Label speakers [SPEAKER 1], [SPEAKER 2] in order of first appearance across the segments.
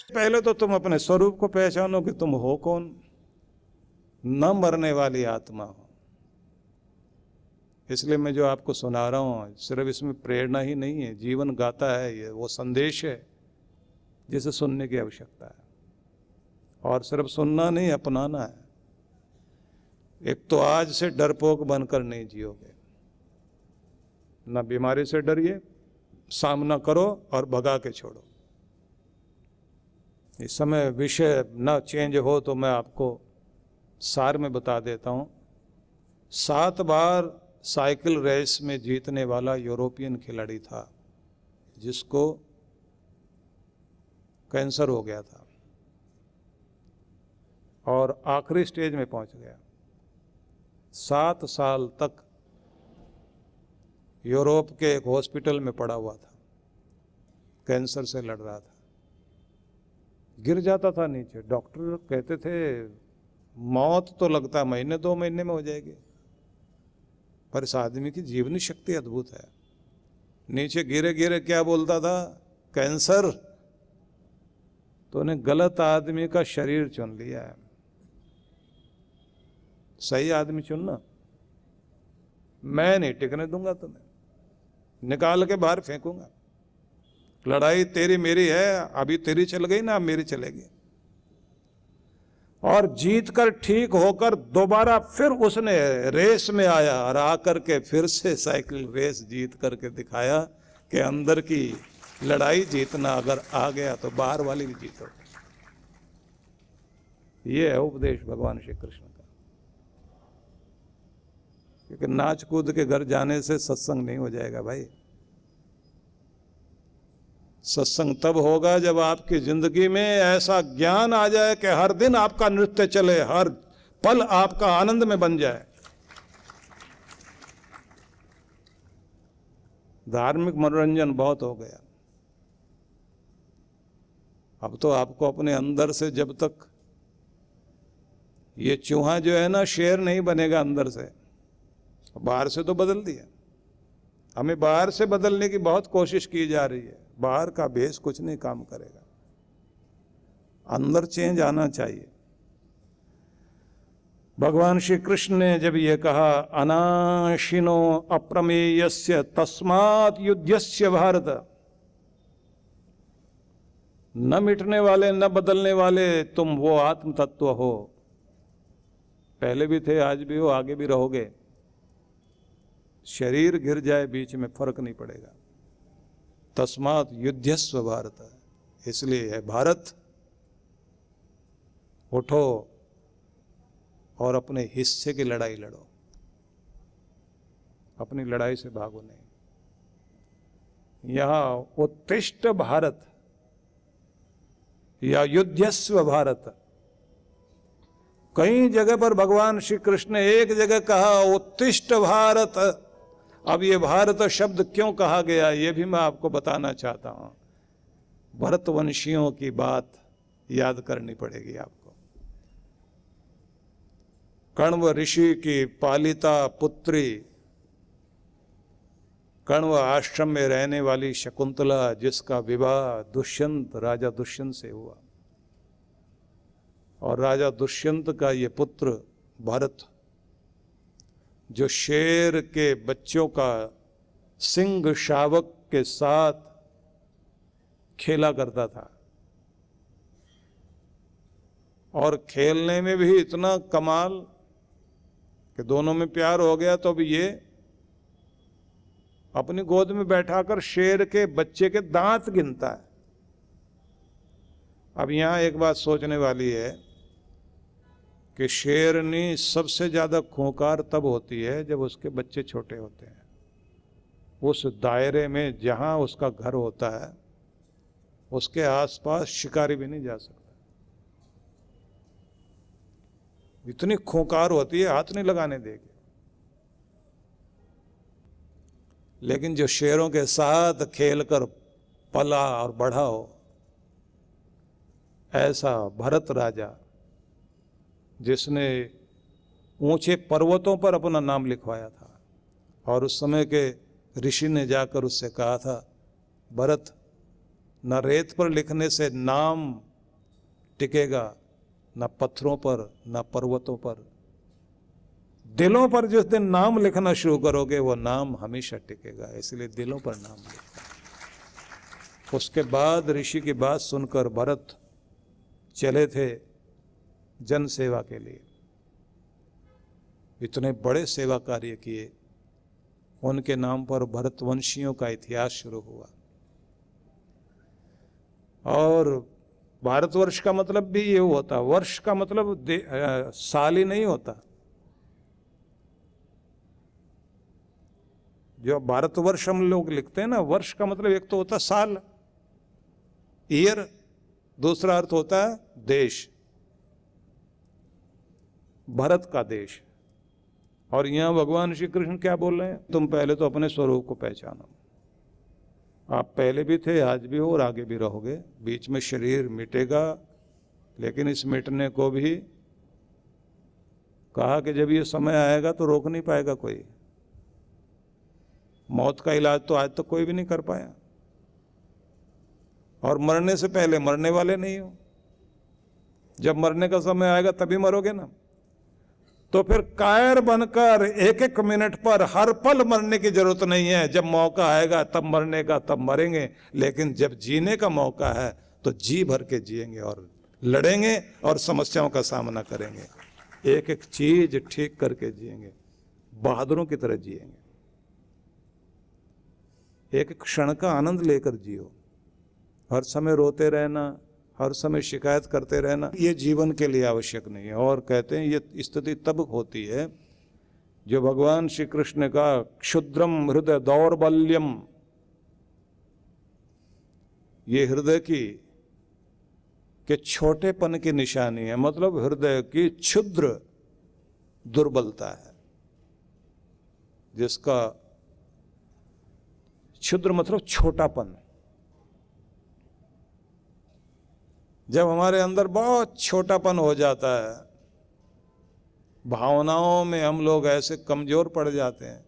[SPEAKER 1] पहले तो तुम अपने स्वरूप को पहचानो कि तुम हो कौन। न मरने वाली आत्मा हो। इसलिए मैं जो आपको सुना रहा हूं सिर्फ इसमें प्रेरणा ही नहीं है, जीवन गाता है, ये वो संदेश है जिसे सुनने की आवश्यकता है। और सिर्फ सुनना नहीं, अपनाना है। एक तो आज से डरपोक बनकर नहीं जियोगे। ना बीमारी से डरिए, सामना करो और भगा के छोड़ो। इस समय विषय ना चेंज हो तो मैं आपको सार में बता देता हूं। 7 बार साइकिल रेस में जीतने वाला यूरोपियन खिलाड़ी था जिसको कैंसर हो गया था और आखिरी स्टेज में पहुंच गया। 7 साल तक यूरोप के एक हॉस्पिटल में पड़ा हुआ था, कैंसर से लड़ रहा था। गिर जाता था नीचे, डॉक्टर कहते थे मौत तो लगता है 1-2 महीने में हो जाएगी, पर इस आदमी की जीवनी शक्ति अद्भुत है। नीचे गिरे गिरे क्या बोलता था, कैंसर, तो उन्हें गलत आदमी का शरीर चुन लिया है। सही आदमी चुनना। मैं नहीं टिकने दूंगा तुम्हें, निकाल के बाहर फेंकूंगा। लड़ाई तेरी मेरी है, अभी तेरी चल गई ना, अब मेरी चलेगी। और जीत कर ठीक होकर दोबारा फिर उसने रेस में आया और आकर के फिर से साइकिल रेस जीत करके दिखाया कि अंदर की लड़ाई जीतना अगर आ गया तो बाहर वाली भी जीतो। ये है उपदेश भगवान श्री कृष्ण का। क्योंकि नाच कूद के घर जाने से सत्संग नहीं हो जाएगा भाई। सत्संग तब होगा जब आपकी जिंदगी में ऐसा ज्ञान आ जाए कि हर दिन आपका नृत्य चले, हर पल आपका आनंद में बन जाए। धार्मिक मनोरंजन बहुत हो गया। अब तो आपको अपने अंदर से, जब तक ये चूहा जो है ना शेर नहीं बनेगा अंदर से, बाहर से तो बदल दिया। हमें बाहर से बदलने की बहुत कोशिश की जा रही है, बाहर का भेष कुछ नहीं काम करेगा, अंदर चेंज आना चाहिए। भगवान श्री कृष्ण ने जब ये कहा अनाशिनो अप्रमेयस्य तस्मात् युध्यस्य भारत, न मिटने वाले न बदलने वाले तुम वो आत्म तत्व हो। पहले भी थे, आज भी हो, आगे भी रहोगे। शरीर गिर जाए बीच में फर्क नहीं पड़ेगा। तस्मात् युध्यस्व भारत, इसलिए है भारत, उठो और अपने हिस्से की लड़ाई लड़ो, अपनी लड़ाई से भागो नहीं। यहां उत्तिष्ठ भारत या युध्यस्व भारत, कई जगह पर भगवान श्री कृष्ण ने एक जगह कहा उत्तिष्ठ भारत। अब ये भारत शब्द क्यों कहा गया ये भी मैं आपको बताना चाहता हूं। भरतवंशियों की बात याद करनी पड़ेगी आपको। कण्व ऋषि की पालिता पुत्री, कण्व आश्रम में रहने वाली शकुंतला, जिसका विवाह दुष्यंत, राजा दुष्यंत से हुआ, और राजा दुष्यंत का ये पुत्र भरत, जो शेर के बच्चों का सिंह शावक के साथ खेला करता था, और खेलने में भी इतना कमाल कि दोनों में प्यार हो गया। तो भी ये अपनी गोद में बैठाकर शेर के बच्चे के दांत गिनता है। अब यहां एक बात सोचने वाली है कि शेरनी सबसे ज्यादा खूंखार तब होती है जब उसके बच्चे छोटे होते हैं। उस दायरे में जहां उसका घर होता है उसके आसपास शिकारी भी नहीं जा सकता, इतनी खूंखार होती है, हाथ नहीं लगाने देगी। लेकिन जो शेरों के साथ खेलकर पला और बढ़ा हो, ऐसा भरत राजा, जिसने ऊंचे पर्वतों पर अपना नाम लिखवाया था, और उस समय के ऋषि ने जाकर उससे कहा था भरत, न रेत पर लिखने से नाम टिकेगा, न पत्थरों पर न पर्वतों पर। दिलों पर जिस दिन नाम लिखना शुरू करोगे वो नाम हमेशा टिकेगा, इसलिए दिलों पर नाम लिखना। उसके बाद ऋषि की बात सुनकर भरत चले थे जन सेवा के लिए। इतने बड़े सेवा कार्य किए, उनके नाम पर भरतवंशियों का इतिहास शुरू हुआ। और भारतवर्ष का मतलब भी ये होता, वर्ष का मतलब साल ही नहीं होता। जो भारतवर्ष हम लोग लिखते हैं ना, वर्ष का मतलब एक तो होता साल, ईयर, दूसरा अर्थ होता है देश, भारत का देश। और यहां भगवान श्री कृष्ण क्या बोल रहे हैं, तुम पहले तो अपने स्वरूप को पहचानो। आप पहले भी थे, आज भी हो और आगे भी रहोगे। बीच में शरीर मिटेगा, लेकिन इस मिटने को भी कहा कि जब ये समय आएगा तो रोक नहीं पाएगा कोई। मौत का इलाज तो आज तक कोई भी नहीं कर पाया। और मरने से पहले मरने वाले नहीं हो, जब मरने का समय आएगा तभी मरोगे ना। तो फिर कायर बनकर एक एक मिनट पर हर पल मरने की जरूरत नहीं है। जब मौका आएगा तब मरने का, तब मरेंगे। लेकिन जब जीने का मौका है तो जी भर के जिएंगे और लड़ेंगे और समस्याओं का सामना करेंगे। एक एक चीज ठीक करके जिएंगे, बहादुरों की तरह जिएंगे। एक एक क्षण का आनंद लेकर जियो। हर समय रोते रहना, हर समय शिकायत करते रहना, ये जीवन के लिए आवश्यक नहीं है। और कहते हैं ये स्थिति तब होती है जो भगवान श्री कृष्ण ने कहा क्षुद्रम हृदय दौर्बल्यम, ये हृदय के छोटेपन की निशानी है। मतलब हृदय की क्षुद्र दुर्बलता है, जिसका क्षुद्र मतलब छोटापन। जब हमारे अंदर बहुत छोटापन हो जाता है, भावनाओं में हम लोग ऐसे कमजोर पड़ जाते हैं।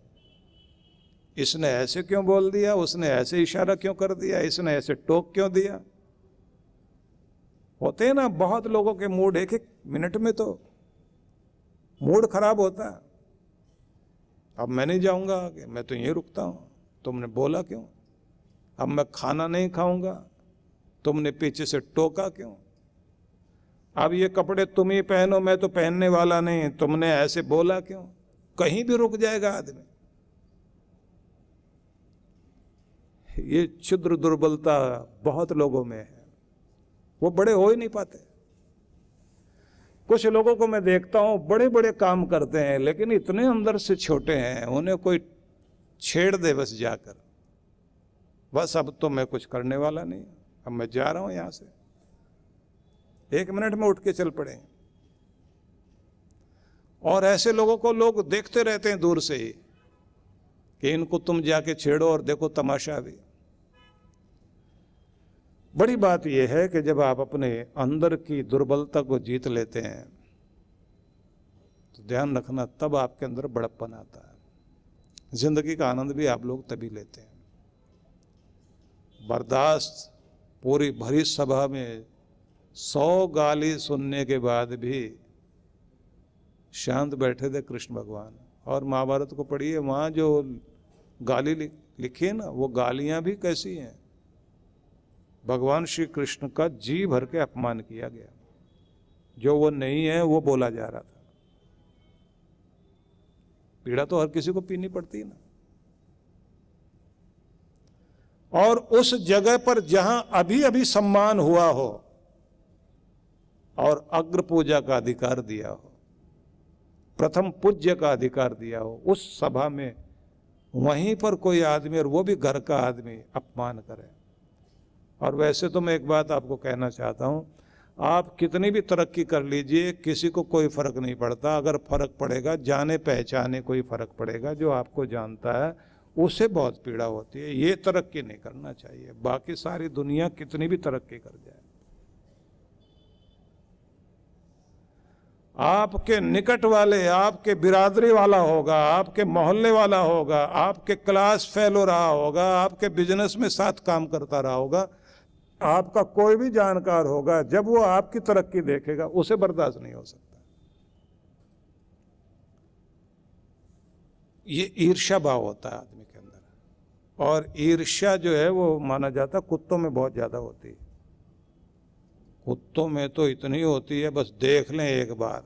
[SPEAKER 1] इसने ऐसे क्यों बोल दिया, उसने ऐसे इशारा क्यों कर दिया, इसने ऐसे टोक क्यों दिया। होते हैं ना बहुत लोगों के मूड, एक एक मिनट में तो मूड खराब होता है। अब मैं नहीं जाऊंगा आगे, मैं तो यहीं रुकता हूं, तुमने बोला क्यों। अब मैं खाना नहीं खाऊंगा, तुमने पीछे से टोका क्यों। अब ये कपड़े तुम ही पहनो, मैं तो पहनने वाला नहीं, तुमने ऐसे बोला क्यों। कहीं भी रुक जाएगा आदमी। ये क्षुद्र दुर्बलता बहुत लोगों में है, वो बड़े हो ही नहीं पाते। कुछ लोगों को मैं देखता हूं बड़े बड़े काम करते हैं, लेकिन इतने अंदर से छोटे हैं, उन्हें कोई छेड़ दे बस जाकर, बस अब तो मैं कुछ करने वाला नहीं, अब मैं जा रहा हूं यहां से, एक मिनट में उठ के चल पड़े। और ऐसे लोगों को लोग देखते रहते हैं दूर से ही कि इनको तुम जाके छेड़ो और देखो तमाशा भी। बड़ी बात यह है कि जब आप अपने अंदर की दुर्बलता को जीत लेते हैं तो ध्यान रखना, तब आपके अंदर बड़प्पन आता है। जिंदगी का आनंद भी आप लोग तभी लेते हैं। बर्दाश्त, पूरी भरी सभा में 100 गाली सुनने के बाद भी शांत बैठे थे कृष्ण भगवान। और महाभारत को पढ़िए, वहाँ जो गाली लिखी है ना, वो गालियाँ भी कैसी हैं। भगवान श्री कृष्ण का जी भर के अपमान किया गया, जो वो नहीं है वो बोला जा रहा था। पीड़ा तो हर किसी को पीनी पड़ती है ना। और उस जगह पर जहां अभी अभी सम्मान हुआ हो और अग्र पूजा का अधिकार दिया हो, प्रथम पूज्य का अधिकार दिया हो, उस सभा में वहीं पर कोई आदमी, और वो भी घर का आदमी, अपमान करे। और वैसे तो मैं एक बात आपको कहना चाहता हूं, आप कितनी भी तरक्की कर लीजिए, किसी को कोई फर्क नहीं पड़ता। अगर फर्क पड़ेगा, जाने पहचाने कोई फर्क पड़ेगा, जो आपको जानता है उसे बहुत पीड़ा होती है। ये तरक्की नहीं करना चाहिए। बाकी सारी दुनिया कितनी भी तरक्की कर जाए, आपके निकट वाले, आपके बिरादरी वाला होगा, आपके मोहल्ले वाला होगा, आपके क्लास फेलो रहा होगा, आपके बिजनेस में साथ काम करता रहा होगा, आपका कोई भी जानकार होगा, जब वो आपकी तरक्की देखेगा उसे बर्दाश्त नहीं हो सकता। ये ईर्ष्या भाव होता है आदमी के अंदर, और ईर्ष्या जो है वो माना जाता है कुत्तों में बहुत ज्यादा होती है। कुत्तों में तो इतनी होती है, बस देख लें एक बार,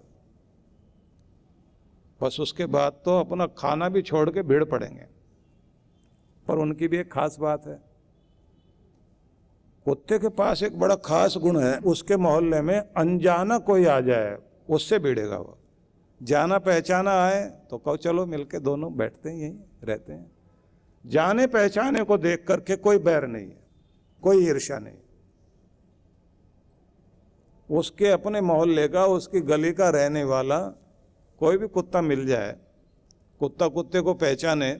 [SPEAKER 1] बस उसके बाद तो अपना खाना भी छोड़ के भीड़ पड़ेंगे। पर उनकी भी एक खास बात है, कुत्ते के पास एक बड़ा खास गुण है, उसके मोहल्ले में अनजाना कोई आ जाए उससे भिड़ेगा वो। जाना पहचाना आए तो कहो चलो मिलके दोनों बैठते हैं, यहीं रहते हैं। जाने पहचाने को देख करके कोई बैर नहीं है, कोई ईर्ष्या नहीं। उसके अपने मोहल्ले का, उसकी गली का रहने वाला कोई भी कुत्ता मिल जाए, कुत्ता कुत्ते को पहचाने,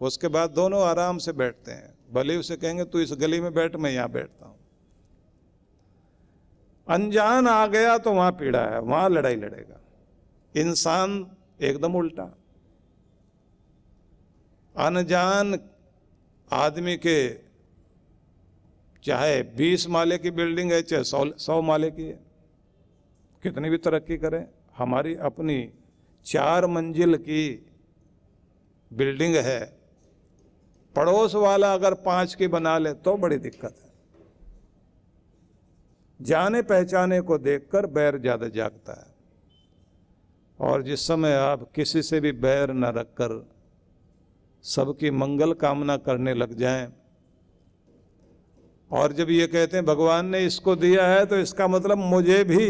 [SPEAKER 1] उसके बाद दोनों आराम से बैठते हैं। भले उसे कहेंगे तू इस गली में बैठ, मैं यहां बैठता हूं। अनजान आ गया तो वहां पीड़ा है, वहां लड़ाई लड़ेगा। इंसान एकदम उल्टा, अनजान आदमी के चाहे 20 माले की बिल्डिंग है, चाहे 100 माले की है, कितनी भी तरक्की करें, हमारी अपनी 4 मंजिल की बिल्डिंग है, पड़ोस वाला अगर 5 की बना ले तो बड़ी दिक्कत है। जाने पहचाने को देखकर बैर ज्यादा जागता है। और जिस समय आप किसी से भी बैर न रखकर सबकी मंगल कामना करने लग जाएं, और जब ये कहते हैं भगवान ने इसको दिया है तो इसका मतलब मुझे भी,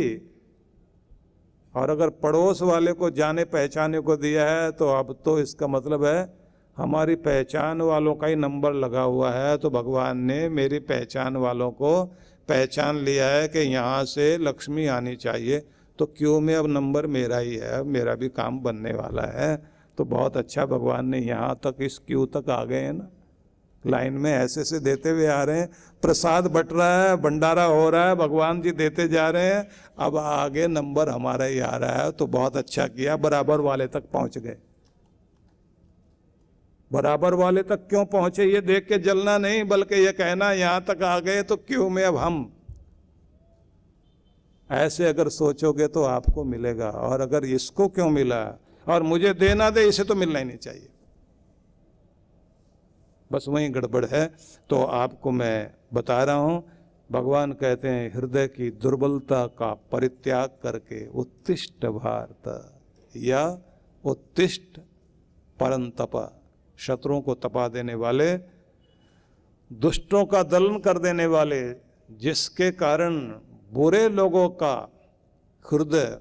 [SPEAKER 1] और अगर पड़ोस वाले को जाने पहचाने को दिया है तो अब तो इसका मतलब है हमारी पहचान वालों का ही नंबर लगा हुआ है, तो भगवान ने मेरी पहचान वालों को पहचान लिया है कि यहाँ से लक्ष्मी आनी चाहिए, तो क्यों में अब नंबर मेरा ही है, मेरा भी काम बनने वाला है। तो बहुत अच्छा भगवान ने यहाँ तक, इस क्यू तक आ गए हैं ना, लाइन में ऐसे से देते हुए आ रहे हैं। प्रसाद बट रहा है, भंडारा हो रहा है, भगवान जी देते जा रहे हैं, अब आगे नंबर हमारा ही आ रहा है। तो बहुत अच्छा किया, बराबर वाले तक पहुंच गए। बराबर वाले तक क्यों पहुंचे ये देख के जलना नहीं, बल्कि ये कहना यहां तक आ गए तो क्यों में अब हम। ऐसे अगर सोचोगे तो आपको मिलेगा, और अगर इसको क्यों मिला और मुझे देना दे, इसे तो मिलना ही नहीं चाहिए, बस वहीं गड़बड़ है। तो आपको मैं बता रहा हूं, भगवान कहते हैं हृदय की दुर्बलता का परित्याग करके उत्तिष्ठ भारत, या उत्तिष्ठ परंतप, शत्रुओं को तपा देने वाले, दुष्टों का दलन कर देने वाले, जिसके कारण बुरे लोगों का हृदय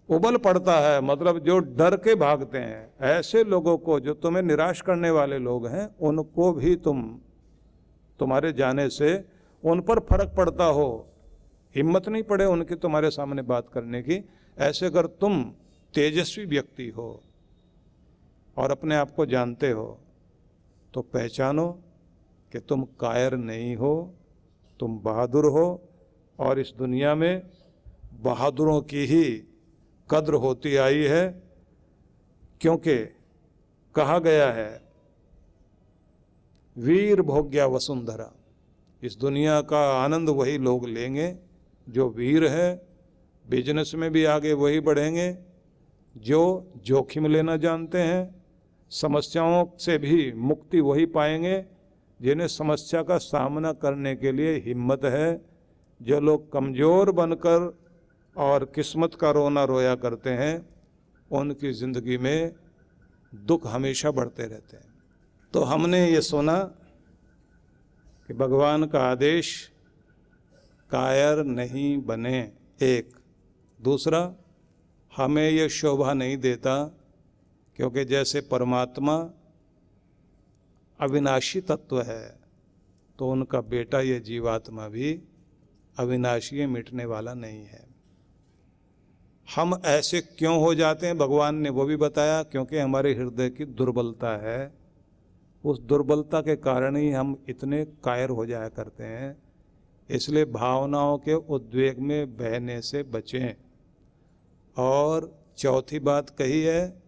[SPEAKER 1] उबल पड़ता है, मतलब जो डर के भागते हैं, ऐसे लोगों को, जो तुम्हें निराश करने वाले लोग हैं, उनको भी तुम्हारे जाने से उन पर फर्क पड़ता हो, हिम्मत नहीं पड़े उनकी तुम्हारे सामने बात करने की, ऐसे अगर तुम तेजस्वी व्यक्ति हो और अपने आप को जानते हो, तो पहचानो कि तुम कायर नहीं हो, तुम बहादुर हो, और इस दुनिया में बहादुरों की ही कद्र होती आई है। क्योंकि कहा गया है वीर भोग्या वसुंधरा, इस दुनिया का आनंद वही लोग लेंगे जो वीर है, बिजनेस में भी आगे वही बढ़ेंगे जो जोखिम लेना जानते हैं, समस्याओं से भी मुक्ति वही पाएंगे जिन्हें समस्या का सामना करने के लिए हिम्मत है। जो लोग कमज़ोर बनकर और किस्मत का रोना रोया करते हैं, उनकी ज़िंदगी में दुख हमेशा बढ़ते रहते हैं। तो हमने ये सुना कि भगवान का आदेश कायर नहीं बने, एक। दूसरा, हमें ये शोभा नहीं देता, क्योंकि जैसे परमात्मा अविनाशी तत्व है, तो उनका बेटा ये जीवात्मा भी अविनाशी, मिटने वाला नहीं है। हम ऐसे क्यों हो जाते हैं, भगवान ने वो भी बताया, क्योंकि हमारे हृदय की दुर्बलता है। उस दुर्बलता के कारण ही हम इतने कायर हो जाया करते हैं। इसलिए भावनाओं के उद्वेग में बहने से बचें। और चौथी बात कही है,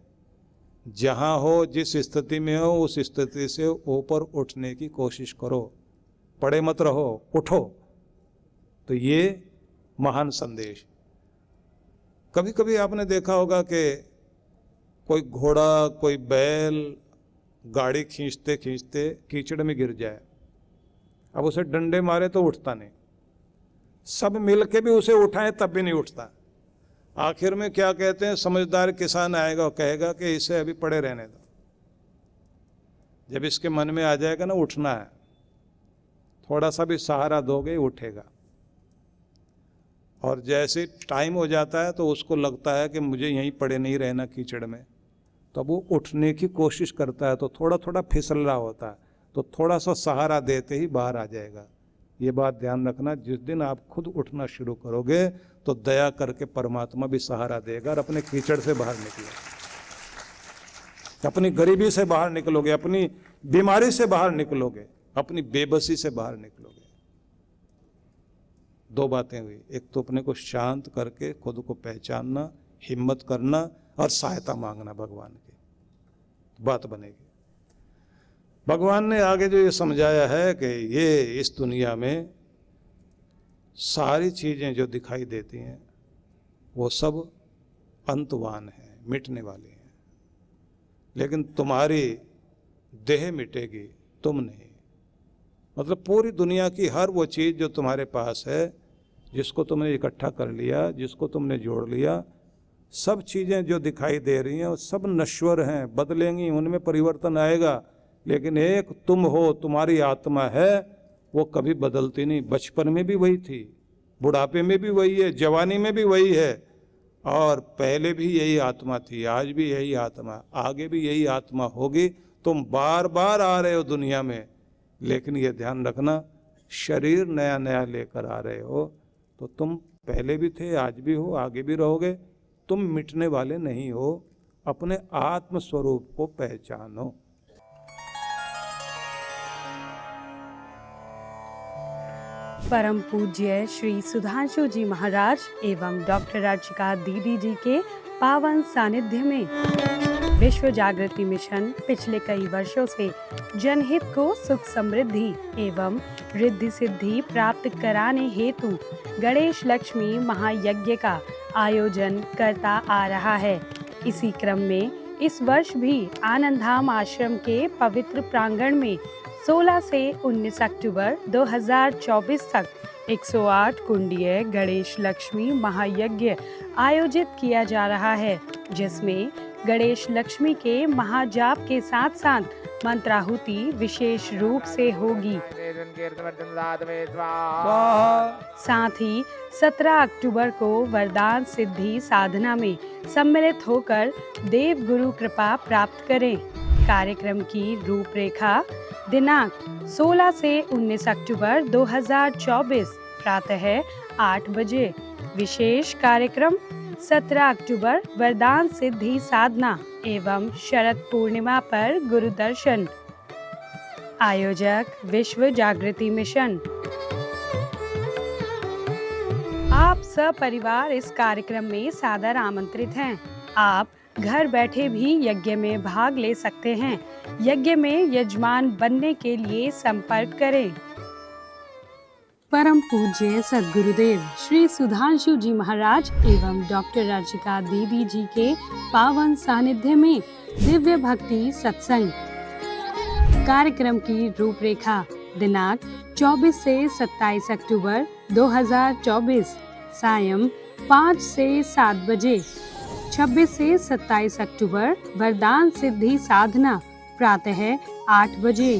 [SPEAKER 1] जहाँ हो, जिस स्थिति में हो, उस स्थिति से ऊपर उठने की कोशिश करो। पड़े मत रहो, उठो। तो ये महान संदेश। कभी कभी आपने देखा होगा कि कोई घोड़ा, कोई बैल गाड़ी खींचते खींचते कीचड़ में गिर जाए, अब उसे डंडे मारे तो उठता नहीं, सब मिल के भी उसे उठाएं तब भी नहीं उठता। आखिर में क्या कहते हैं, समझदार किसान आएगा और कहेगा कि इसे अभी पड़े रहने दो। जब इसके मन में आ जाएगा ना उठना है, थोड़ा सा भी सहारा दोगे उठेगा। और जैसे टाइम हो जाता है तो उसको लगता है कि मुझे यहीं पड़े नहीं रहना कीचड़ में, तो वो उठने की कोशिश करता है, तो थोड़ा थोड़ा फिसल रहा होता है, तो थोड़ा सा सहारा देते ही बाहर आ जाएगा। ये बात ध्यान रखना, जिस दिन आप खुद उठना शुरू करोगे तो दया करके परमात्मा भी सहारा देगा और अपने कीचड़ से बाहर निकलोगे, अपनी गरीबी से बाहर निकलोगे, अपनी बीमारी से बाहर निकलोगे, अपनी बेबसी से बाहर निकलोगे। दो बातें हुई, एक तो अपने को शांत करके खुद को पहचानना, हिम्मत करना और सहायता मांगना भगवान की, बात बनेगी। भगवान ने आगे जो ये समझाया है कि ये इस दुनिया में सारी चीजें जो दिखाई देती हैं वो सब अंतवान है, मिटने वाली हैं, लेकिन तुम्हारी देह मिटेगी, तुम नहीं। मतलब पूरी दुनिया की हर वो चीज जो तुम्हारे पास है, जिसको तुमने इकट्ठा कर लिया, जिसको तुमने जोड़ लिया, सब चीजें जो दिखाई दे रही हैं वो सब नश्वर हैं, बदलेंगी, उनमें परिवर्तन आएगा, लेकिन एक तुम हो, तुम्हारी आत्मा है, वो कभी बदलती नहीं। बचपन में भी वही थी, बुढ़ापे में भी वही है, जवानी में भी वही है, और पहले भी यही आत्मा थी, आज भी यही आत्मा, आगे भी यही आत्मा होगी। तुम बार बार आ रहे हो दुनिया में, लेकिन ये ध्यान रखना, शरीर नया नया लेकर आ रहे हो, तो तुम पहले भी थे, आज भी हो, आगे भी रहोगे। तुम मिटने वाले नहीं हो, अपने आत्म स्वरूप को पहचानो।
[SPEAKER 2] परम पूज्य श्री सुधांशु जी महाराज एवं डॉक्टर अर्चिका दीदी जी के पावन सानिध्य में विश्व जागृति मिशन पिछले कई वर्षों से जनहित को सुख समृद्धि एवं रिद्धि सिद्धि प्राप्त कराने हेतु गणेश लक्ष्मी महायज्ञ का आयोजन करता आ रहा है। इसी क्रम में इस वर्ष भी आनंदधाम आश्रम के पवित्र प्रांगण में 16 से 19 अक्टूबर 2024 तक 108 कुंडीय गणेश लक्ष्मी महायज्ञ आयोजित किया जा रहा है, जिसमें गणेश लक्ष्मी के महाजाप के साथ साथ मंत्राहुति विशेष रूप से होगी। साथ ही 17 अक्टूबर को वरदान सिद्धि साधना में सम्मिलित होकर देव गुरु कृपा प्राप्त करें। कार्यक्रम की रूपरेखा दिनांक 16 से 19 अक्टूबर 2024 प्रातः 8 बजे। विशेष कार्यक्रम 17 अक्टूबर वरदान सिद्धि साधना एवं शरद पूर्णिमा पर गुरु दर्शन। आयोजक विश्व जागृति मिशन। आप सपरिवार इस कार्यक्रम में सादर आमंत्रित हैं। आप घर बैठे भी यज्ञ में भाग ले सकते हैं। यज्ञ में यजमान बनने के लिए संपर्क करें। परम पूज्य सद्गुरुदेव श्री सुधांशु जी महाराज एवं डॉक्टर अर्चिका दीदी जी के पावन सानिध्य में दिव्य भक्ति सत्संग। कार्यक्रम की रूपरेखा दिनांक 24 से 27 अक्टूबर 2024 सायं 5 से 7 बजे। 26 से 27 अक्टूबर वरदान सिद्धि साधना प्रातः 8 बजे।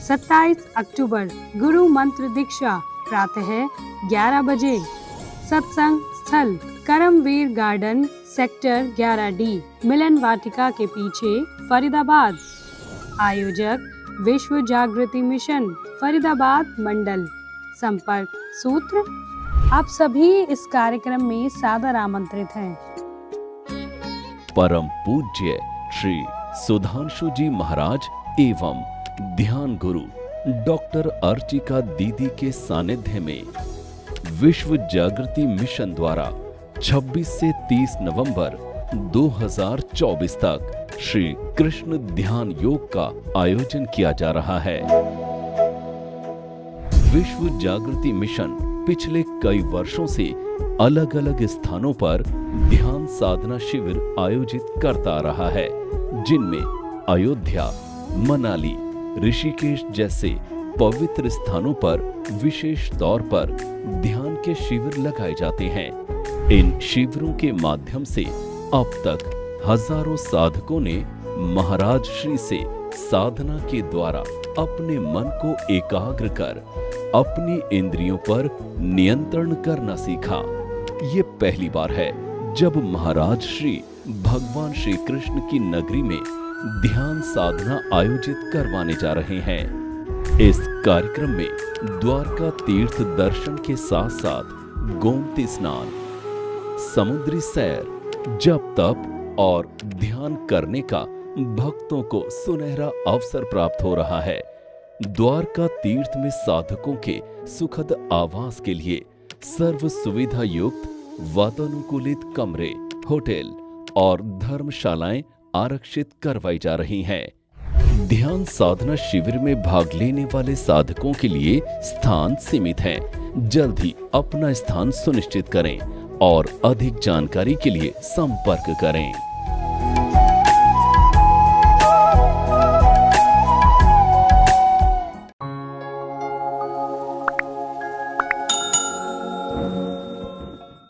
[SPEAKER 2] 27 अक्टूबर गुरु मंत्र दीक्षा प्रातः 11 बजे। सत्संग स्थल करमवीर गार्डन सेक्टर 11D मिलन वाटिका के पीछे फरीदाबाद। आयोजक विश्व जागृति मिशन फरीदाबाद मंडल। संपर्क सूत्र। आप सभी इस कार्यक्रम में सादर आमंत्रित हैं।
[SPEAKER 3] परम पूज्य श्री सुधांशु जी महाराज एवं ध्यान गुरु डॉक्टर अर्चिका दीदी के सानिध्य में विश्व जागृति मिशन द्वारा 26 से 30 नवंबर 2024 तक श्री कृष्ण ध्यान योग का आयोजन किया जा रहा है। विश्व जागृति मिशन पिछले कई वर्षों से अलग अलग स्थानों पर ध्यान साधना शिविर आयोजित करता रहा है, जिनमें अयोध्या, मनाली, ऋषिकेश जैसे पवित्र स्थानों पर विशेष तौर पर ध्यान के शिविर लगाए जाते हैं। इन शिविरों के माध्यम से अब तक हजारों साधकों ने महाराज श्री से साधना के द्वारा अपने मन को एकाग्र कर अपनी इंद्रियों पर नियंत्रण करना सीखा। ये पहली बार है जब महाराज श्री भगवान श्री कृष्ण की नगरी में ध्यान साधना आयोजित करवाने जा रहे हैं। इस कार्यक्रम में द्वारका तीर्थ दर्शन के साथ साथ गोमती स्नान, समुद्री सैर, जप तप और ध्यान करने का भक्तों को सुनहरा अवसर प्राप्त हो रहा है। द्वारका तीर्थ में साधकों के सुखद आवास के लिए सर्व सुविधा युक्त वातानुकूलित कमरे, होटल और धर्मशालाएं आरक्षित करवाई जा रही हैं। ध्यान साधना शिविर में भाग लेने वाले साधकों के लिए स्थान सीमित हैं। जल्द ही अपना स्थान सुनिश्चित करें और अधिक जानकारी के लिए संपर्क करें।